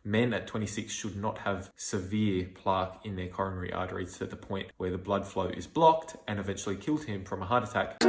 men at 26 should not have severe plaque in their coronary arteries to the point where the blood flow is blocked and eventually kills him from a heart attack.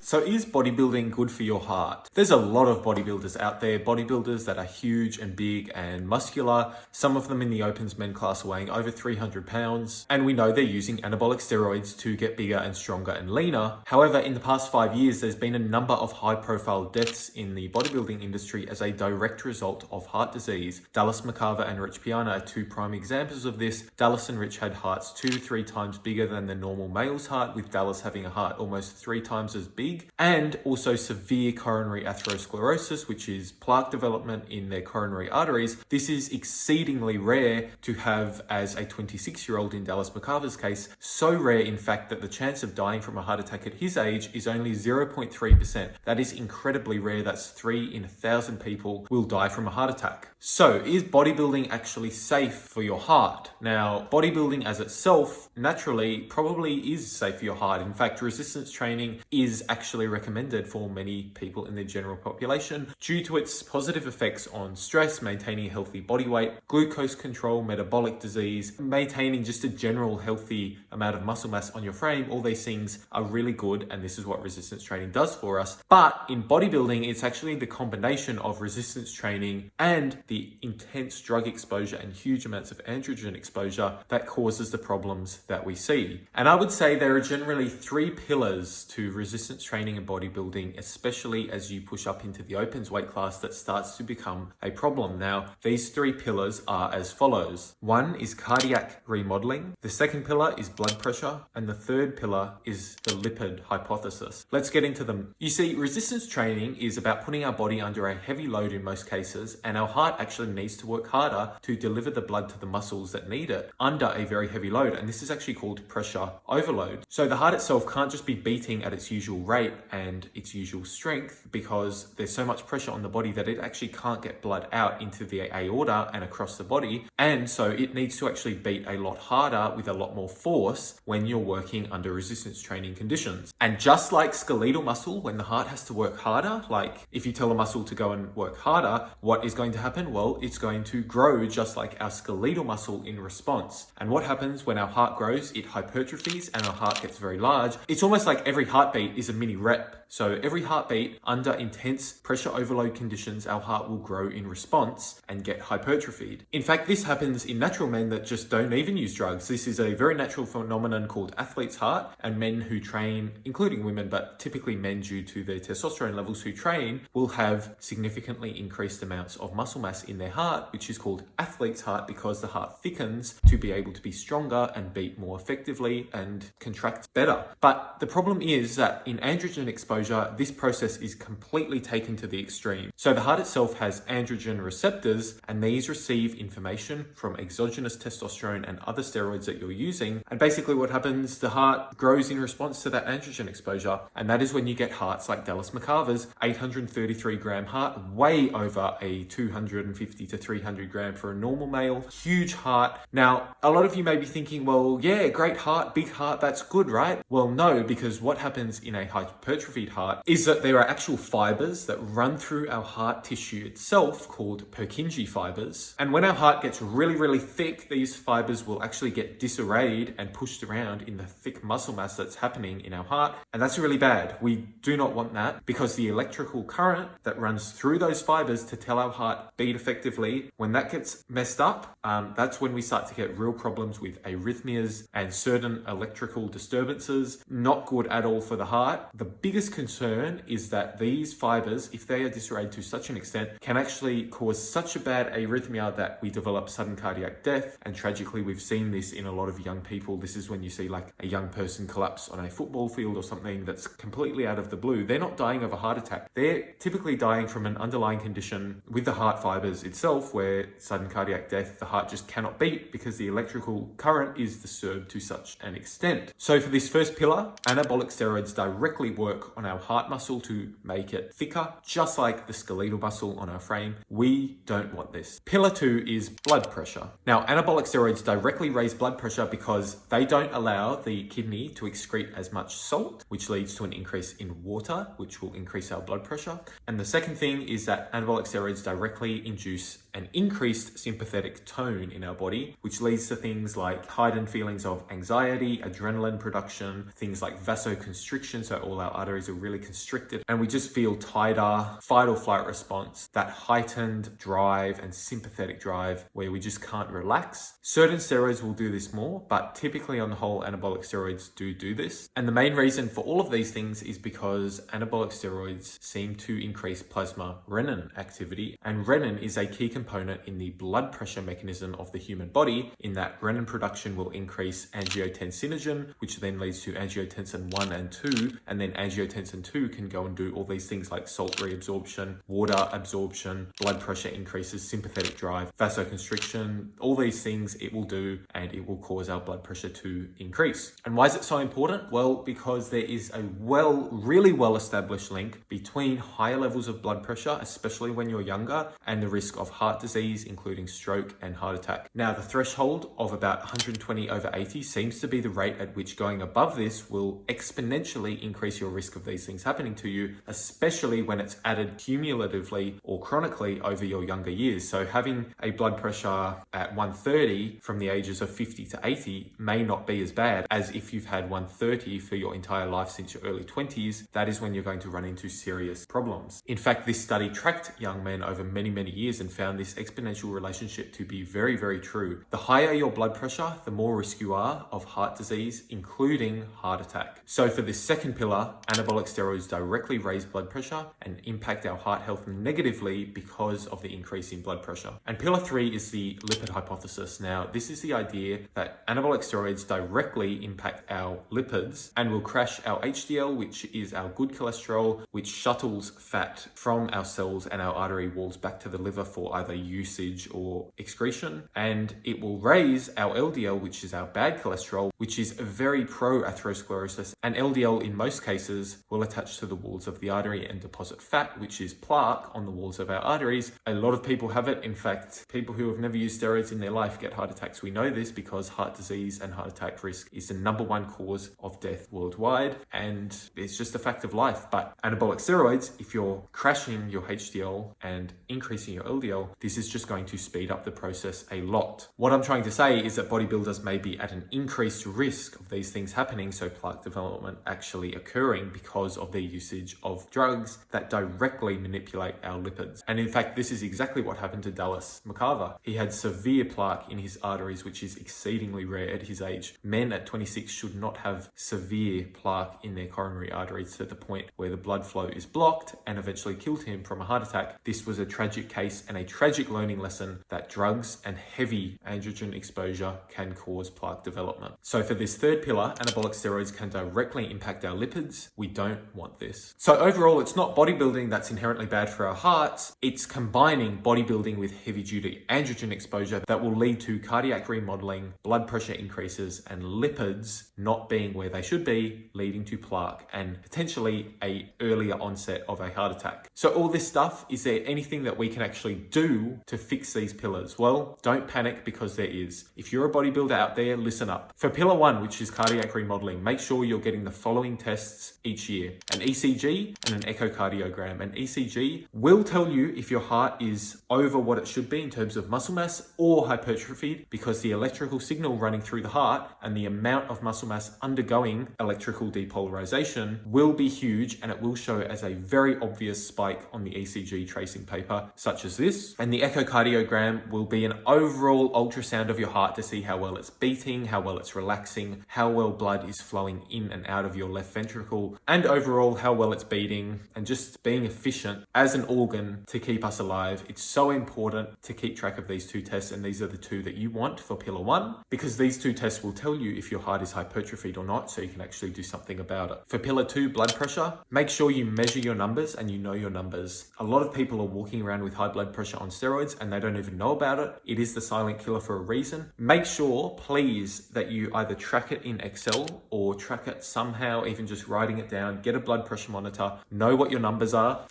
So is bodybuilding good for your heart? There's a lot of bodybuilders out there, bodybuilders that are huge and big and muscular. Some of them in the opens men class are weighing over 300 pounds. And we know they're using anabolic steroids to get bigger and stronger and leaner. However, in the past 5 years, there's been a number of high profile deaths in the bodybuilding industry as a direct result of heart disease. Dallas McCarver and Rich Piana are two prime examples of this. Dallas and Rich had hearts 2-3 times bigger than the normal male's heart, with Dallas having a heart almost 3 times as big. And also severe coronary atherosclerosis, which is plaque development in their coronary arteries. This is exceedingly rare to have as a 26-year-old in Dallas McCarver's case. So rare, in fact, that the chance of dying from a heart attack at his age is only 0.3%. That is incredibly rare. That's 3 in 1,000 people will die from a heart attack. So is bodybuilding actually safe for your heart? Now, bodybuilding as itself naturally probably is safe for your heart. In fact, resistance training is actually recommended for many people in the general population due to its positive effects on stress, maintaining a healthy body weight, glucose control, metabolic disease, maintaining just a general healthy amount of muscle mass on your frame. All these things are really good, and this is what resistance training does for us. But in bodybuilding, it's actually the combination of resistance training and the intense drug exposure and huge amounts of androgen exposure that causes the problems that we see. And I would say there are generally 3 pillars to resistance training and bodybuilding, especially as you push up into the opens weight class, that starts to become a problem. Now, these 3 pillars are as follows. 1 is cardiac remodeling. The second pillar is blood pressure. And the third pillar is the lipid hypothesis. Let's get into them. You see, resistance training is about putting our body under a heavy load in most cases, and our heart actually needs to work harder to deliver the blood to the muscles that need it under a very heavy load. And this is actually called pressure overload. So the heart itself can't just be beating at its usual rate and its usual strength, because there's so much pressure on the body that it actually can't get blood out into the aorta and across the body. And so it needs to actually beat a lot harder with a lot more force when you're working under resistance training conditions. And just like skeletal muscle, when the heart has to work harder, like if you tell a muscle to go and work harder, what is going to happen? Well, it's going to grow just like our skeletal muscle in response. And what happens when our heart grows? It hypertrophies and our heart gets very large. It's almost like every heartbeat is a mini rep. So every heartbeat under intense pressure overload conditions, our heart will grow in response and get hypertrophied. In fact, this happens in natural men that just don't even use drugs. This is a very natural phenomenon called athlete's heart, and men who train, including women, but typically men due to their testosterone levels who train, will have significantly increased amounts of muscle mass in their heart, which is called athlete's heart, because the heart thickens to be able to be stronger and beat more effectively and contract better. But the problem is that in androgen exposure, this process is completely taken to the extreme. So the heart itself has androgen receptors, and these receive information from exogenous testosterone and other steroids that you're using. And basically what happens, the heart grows in response to that androgen exposure. And that is when you get hearts like Dallas McCarver's 833 gram heart, way over a 250 to 300 gram for a normal male. Huge heart. Now, a lot of you may be thinking, well, yeah, great heart, big heart, that's good, right? Well, no, because what happens in a hypertrophied heart is that there are actual fibers that run through our heart tissue itself called Purkinje fibers. And when our heart gets really, really thick, these fibers will actually get disarrayed and pushed around in the thick muscle mass that's happening in our heart. And that's really bad. We do not want that, because the electrical current that runs through those fibers to tell our heart beat effectively, when that gets messed up, that's when we start to get real problems with arrhythmias and certain electrical disturbances. Not good at all for the heart. The biggest concern is that these fibers, if they are disarrayed to such an extent, can actually cause such a bad arrhythmia that we develop sudden cardiac death. And tragically, we've seen this in a lot of young people. This is when you see like a young person collapse on a football field or something that's completely out of the blue. They're not dying of a heart attack. They're typically dying from an underlying condition with the heart fibers fibers itself, where sudden cardiac death, the heart just cannot beat because the electrical current is disturbed to such an extent. So for this first pillar, anabolic steroids directly work on our heart muscle to make it thicker, just like the skeletal muscle on our frame. We don't want this. Pillar 2 is blood pressure. Now, anabolic steroids directly raise blood pressure because they don't allow the kidney to excrete as much salt, which leads to an increase in water, which will increase our blood pressure. And the second thing is that anabolic steroids directly induce an increased sympathetic tone in our body, which leads to things like heightened feelings of anxiety, adrenaline production, things like vasoconstriction, so all our arteries are really constricted, and we just feel tighter, fight or flight response, that heightened drive and sympathetic drive where we just can't relax. Certain steroids will do this more, but typically on the whole, anabolic steroids do this. And the main reason for all of these things is because anabolic steroids seem to increase plasma renin activity, and renin is a key component in the blood pressure mechanism of the human body, in that renin production will increase angiotensinogen, which then leads to angiotensin 1 and 2, and then angiotensin 2 can go and do all these things like salt reabsorption, water absorption, blood pressure increases, sympathetic drive, vasoconstriction, all these things it will do, and it will cause our blood pressure to increase. And why is it so important? Well, because there is a really well established link between higher levels of blood pressure, especially when you're younger, and the risk of heart disease, including stroke and heart attack. Now, the threshold of about 120/80 seems to be the rate at which going above this will exponentially increase your risk of these things happening to you, especially when it's added cumulatively or chronically over your younger years. So having a blood pressure at 130 from the ages of 50 to 80 may not be as bad as if you've had 130 for your entire life since your early 20s. That is when you're going to run into serious problems. In fact, this study tracked young men over many years and found this exponential relationship to be very true. The higher your blood pressure, the more risk you are of heart disease, including heart attack. So for this second pillar, anabolic steroids directly raise blood pressure and impact our heart health negatively because of the increase in blood pressure. And pillar 3 is the lipid hypothesis. Now, this is the idea that anabolic steroids directly impact our lipids and will crash our HDL, which is our good cholesterol, which shuttles fat from our cells and our artery walls back to the liver for either usage or excretion. And it will raise our LDL, which is our bad cholesterol, which is very pro-atherosclerosis. And LDL in most cases will attach to the walls of the artery and deposit fat, which is plaque on the walls of our arteries. A lot of people have it. In fact, people who have never used steroids in their life get heart attacks. We know this because heart disease and heart attack risk is the #1 cause of death worldwide, and it's just a fact of life. But anabolic steroids, if you're crashing your HDL and increasing your LDL, this is just going to speed up the process a lot. What I'm trying to say is that bodybuilders may be at an increased risk of these things happening, so plaque development actually occurring because of their usage of drugs that directly manipulate our lipids. And in fact, this is exactly what happened to Dallas McCarver. He had severe plaque in his arteries, which is exceedingly rare at his age. Men at 26 should not have severe plaque in their coronary arteries to the point where the blood flow is blocked, and eventually killed him from a heart attack. This was a tragic case and a tragic learning lesson that drugs and heavy androgen exposure can cause plaque development. So for this third pillar, anabolic steroids can directly impact our lipids. We don't want this. So overall, it's not bodybuilding that's inherently bad for our hearts. It's combining bodybuilding with heavy duty androgen exposure that will lead to cardiac remodeling, blood pressure increases, and lipids not being where they should be, leading to plaque and potentially a earlier onset of a heart attack. So all this stuff, is there anything that we can actually do to fix these pillars? Well, don't panic, because there is. If you're a bodybuilder out there, listen up. For pillar 1, which is cardiac remodeling, make sure you're getting the following tests each year: an ECG and an echocardiogram. An ECG will tell you if your heart is over what it should be in terms of muscle mass or hypertrophied, because the electrical signal running through the heart and the amount of muscle mass undergoing electrical depolarization will be huge, and it will show as a very obvious spike on the ECG tracing paper, such as this. And the echocardiogram will be an overall ultrasound of your heart to see how well it's beating, how well it's relaxing, how well blood is flowing in and out of your left ventricle, and overall how well it's beating, and just being efficient as an organ to keep us alive. It's so important to keep track of these two tests, and these are the two that you want for pillar 1, because these two tests will tell you if your heart is hypertrophied or not, so you can actually do something about it. For pillar 2, blood pressure, make sure you measure your numbers and you know your numbers. A lot of people are walking around with high blood pressure on steroids and they don't even know about it. It is the silent killer for a reason. Make sure, please, that you either track it in Excel or track it somehow, even just writing it down. Get a blood pressure monitor, know what your numbers are,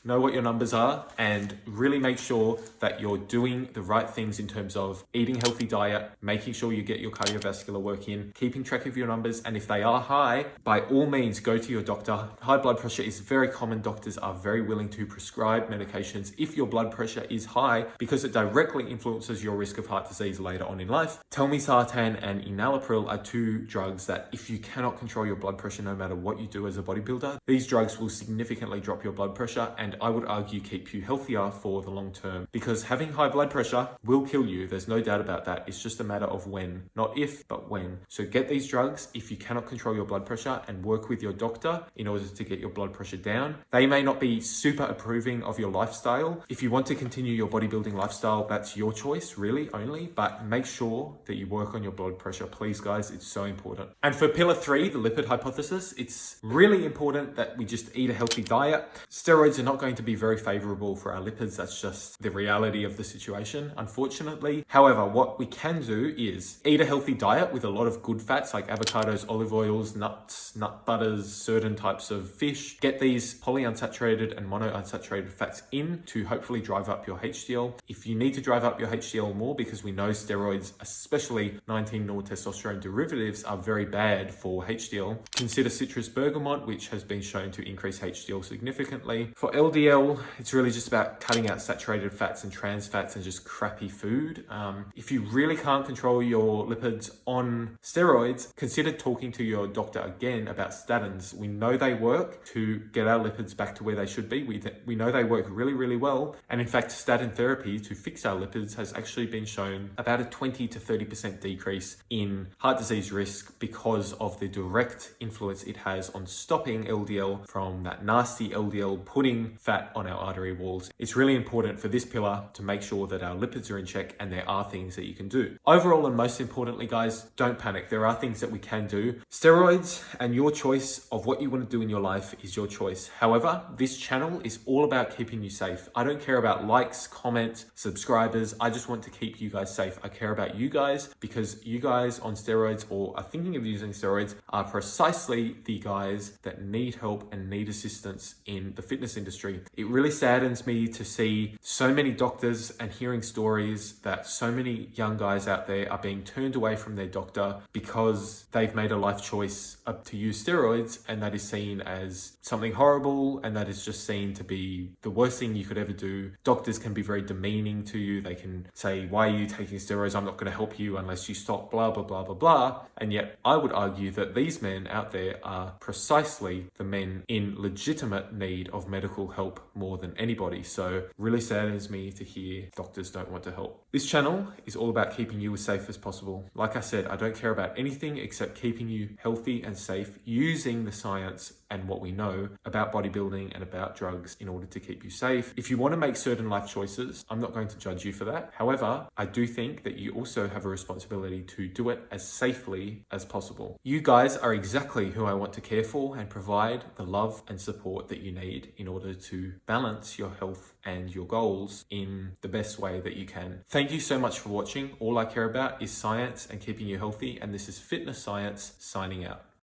and really make sure that you're doing the right things in terms of eating healthy diet, making sure you get your cardiovascular work in, keeping track of your numbers, and if they are high, by all means, go to your doctor. High blood pressure is very common. Doctors are very willing to prescribe medications if your blood pressure is high because it directly influences your risk of heart disease later on in life. Telmisartan and enalapril are two drugs that if you cannot control your blood pressure no matter what you do as a bodybuilder, these drugs will significantly drop your blood pressure and I would argue keep you healthier for the long term, because having high blood pressure will kill you. There's no doubt about that. It's just a matter of when, not if, but when. So get these drugs if you cannot control your blood pressure and work with your doctor in order to get your blood pressure down. They may not be super approving of your lifestyle. If you want to continue your bodybuilding lifestyle, that's your choice really only, but make sure that you work on your blood pressure, please guys. It's so important. And for pillar 3, the lipid hypothesis, it's really important that we just eat a healthy diet. Steroids are not going to be very favorable for our lipids. That's just the reality of the situation, unfortunately. However, what we can do is eat a healthy diet with a lot of good fats like avocados, olive oils, nuts, nut butters, certain types of fish. Get these polyunsaturated and monounsaturated fats in to hopefully drive up your HDL. If you need to drive up your HDL more, because we know steroids, especially 19-nortestosterone derivatives, are very bad for HDL, consider citrus bergamot, which has been shown to increase HDL significantly. For LDL, it's really just about cutting out saturated fats and trans fats and just crappy food. If you really can't control your lipids on steroids, consider talking to your doctor again about statins. We know they work to get our lipids back to where they should be. We know they work really, really well. And in fact, statin therapy to fix our lipids has actually been shown about a 20 to 30% decrease in heart disease risk because of the direct influence it has on stopping LDL from that nasty LDL putting fat on our artery walls. It's really important for this pillar to make sure that our lipids are in check and there are things that you can do. Overall, and most importantly, guys, don't panic. There are things that we can do. Steroids and your choice of what you want to do in your life is your choice. However, this channel is all about keeping you safe. I don't care about likes, comments, subscribers. I just want to keep you guys safe. I care about you guys because you guys on steroids or are thinking of using steroids are precisely the guys that need help and need assistance in the fitness industry. It really saddens me to see so many doctors and hearing stories that so many young guys out there are being turned away from their doctor because they've made a life choice to use steroids, and that is seen as something horrible, and that is just seen to be the worst thing you could ever do. Doctors can be very demeaning to you. They can say, why are you taking steroids? I'm not going to help you unless you stop, blah, blah, blah, blah, blah. And yet I would argue that these men out there are precisely the men in legitimate need of medical help more than anybody. So really saddens me to hear doctors don't want to help. This channel is all about keeping you as safe as possible. Like I said, I don't care about anything except keeping you healthy and safe using the science and what we know about bodybuilding and about drugs in order to keep you safe. If you want to make certain life choices, I'm not going to judge you for that. However, I do think that you also have a responsibility to do it as safely as possible. You guys are exactly who I want to care for and provide the love and support that you need in order to balance your health and your goals in the best way that you can. Thank you so much for watching. All I care about is science and keeping you healthy, and this is Fitness Science signing out.